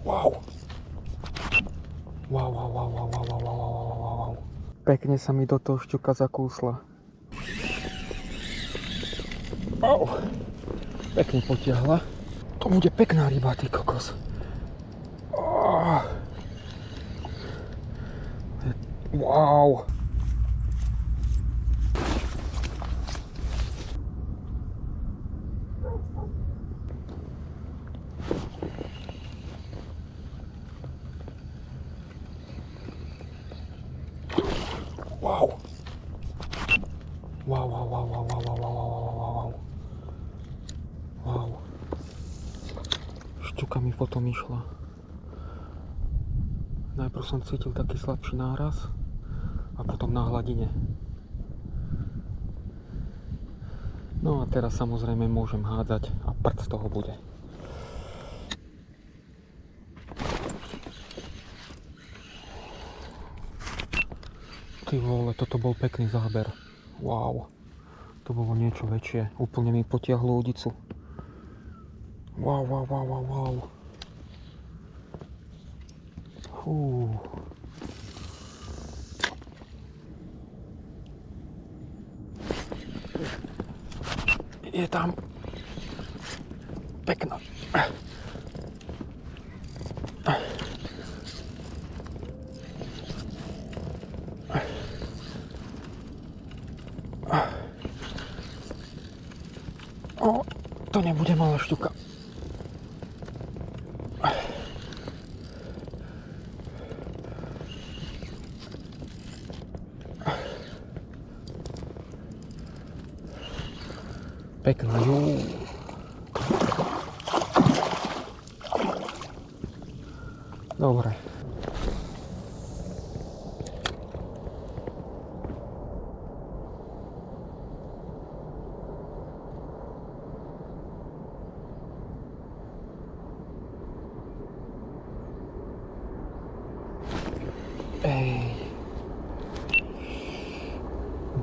Wow. Wow. Pekne sa mi do toho šťuka zakúsla. Wow. Pekne potiahla. To bude pekná ryba, ty kokos. Wow. Wow. Šťuka mi potom išla. Najprv som cítil taký slabší náraz a potom na hladine. No a teraz samozrejme môžem hádzať a prd z toho bude. Ty vole, toto bol pekný záber. Wow. To bolo niečo väčšie. Úplne mi potiahlo udicu. Wow. Je tam pekná. To nebude malá šťuka. Pekná, Dobre.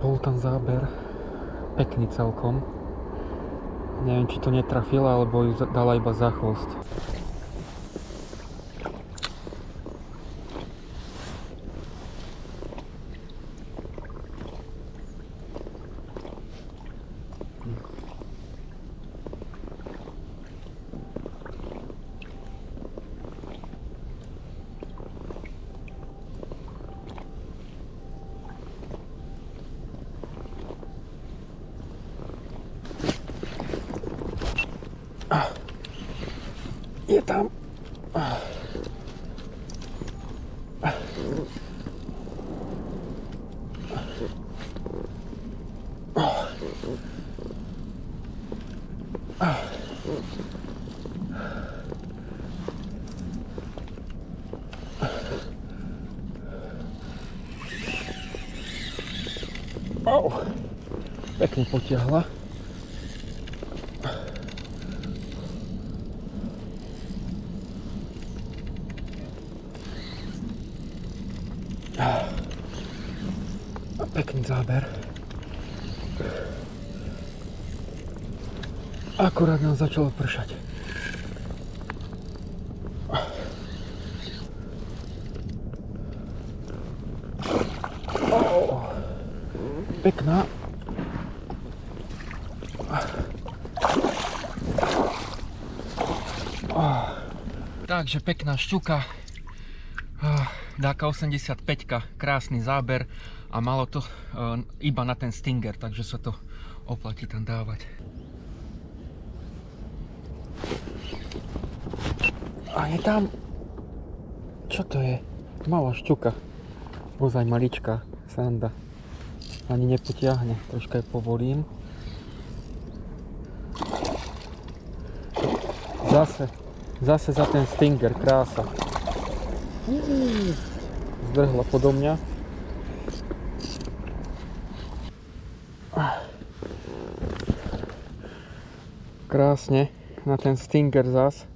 Bol tam záber, pekný celkom. Neviem, či to netrafila, alebo ju dala iba za chvost. Je tam. Pekne potiahla. Pekný záber. Akurát nám začalo pršať. Pekná. Takže pekná šťuka. Dáka 85, krásny záber a malo to iba na ten stinger, takže sa to oplatí tam dávať. A je tam... Čo to je? Malá šťuka. Ozaj maličká sanda. Ani nepotiahne, troška ju povolím. Zase za ten stinger, krása. Zdrhla podo mňa. Krásne na ten stinger zas.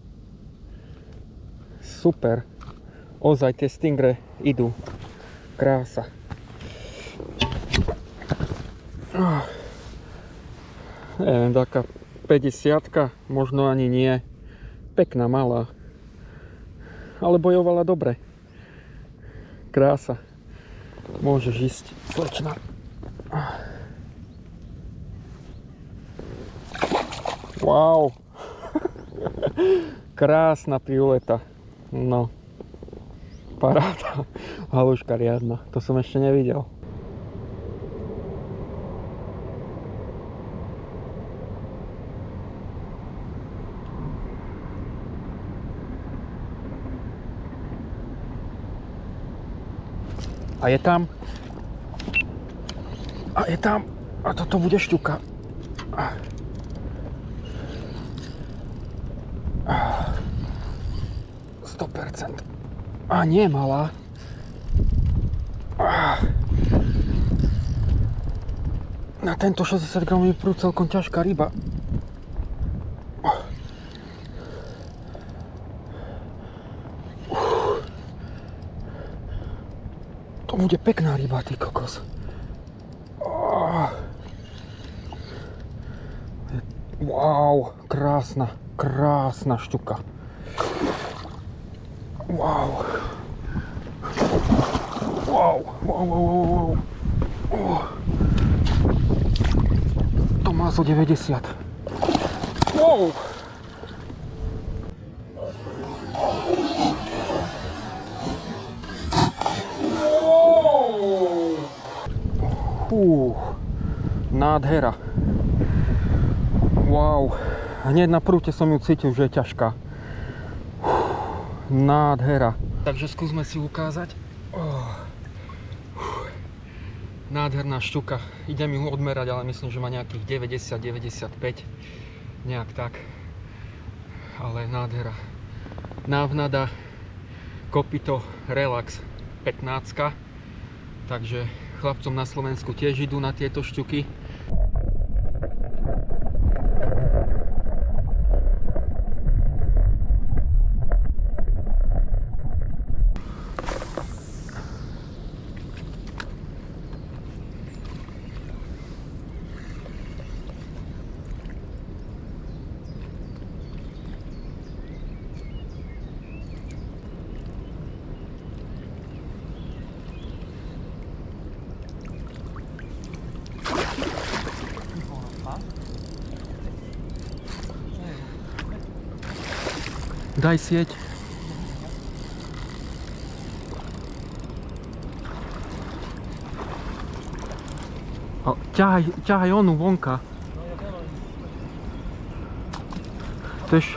Super. Ozaj tie stingre idú. Krása. Neviem, taká 50-ka, možno ani nie. Pekná malá. ale bojovala dobre. Krása. Môžeš ísť, slečna. Wow. Krásna piuleta. No. Paráda. Haluška riadna. To som ešte nevidel. A je tam. A je tam. A toto bude šťuka. 100%. A nie malá. Na tento 60 gramový prúd celkom ťažká ryba. To bude pekná ryba, ty kokos. Wow, krásna, krásna šťuka. Wow. Wow, wow, wow, wow, wow. To má zo 90. Wow. Nádhera. Wow. Hneď na prúte som ju cítil, že je ťažká. Nádhera. Takže skúsme si ukázať. Nádherná šťuka. Idem ju odmerať, ale myslím, že má nejakých 90-95. Nejak tak. Ale nádhera. Návnada. Kopyto Relax 15. Takže chlapcom na Slovensku tiež idú na tieto šťuky. Daj sieť. Ťahaj onu vonka. Tež,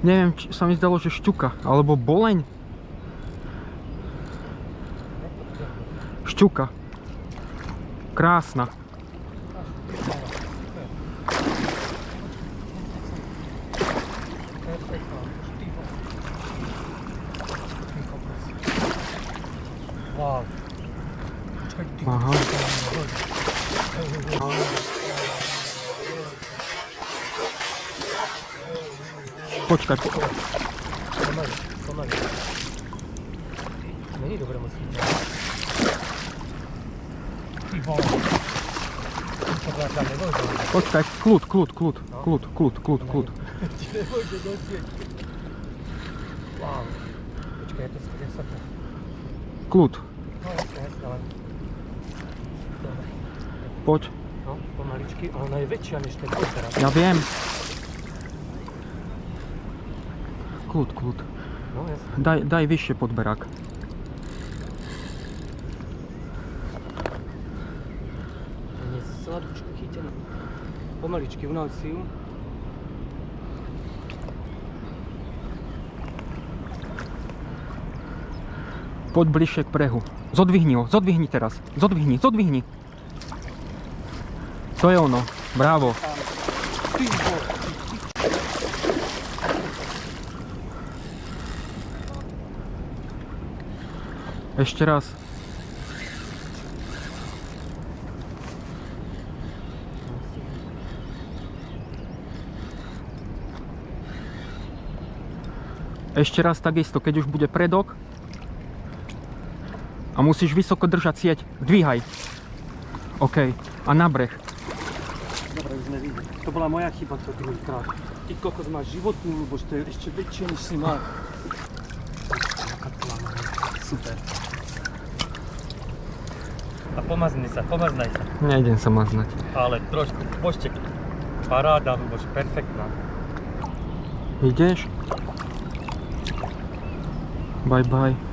neviem, či sa mi zdalo, že šťuka, alebo boleň. Šťuka. Krásna. Wow. Aha. Počkaj. Pomaly. Není dobré moc. Ty vole. Počkaj, kľud. Wow. Počkaj, je to skresatné. Kľud. No jasne, ale... Poď. No, pomaličky, ale ona je väčšia než ten podberák. Ja viem. Kľud. No jasne. Daj vyššie podberák. Nie, sladúčka chytená. Pomaličky, unav si ju. Poď bližšie k brehu. Zodvihni ho, zodvihni teraz. Zodvihni. To je ono. Bravo. Ešte raz. Ešte raz takisto, keď už bude predok a musíš vysoko držať sieť, dvíhaj. OK. A na breh. Dobre, už nevidím. To bola moja chyba to druhýkrát. Ty kokos máš životnú ľubož, to je ešte väčšie než si mal. Super. A pomaznaj sa. Nejdem sa maznať. Ale trošku, poďte. Paráda, bož perfektná. Ideš? Bye bye.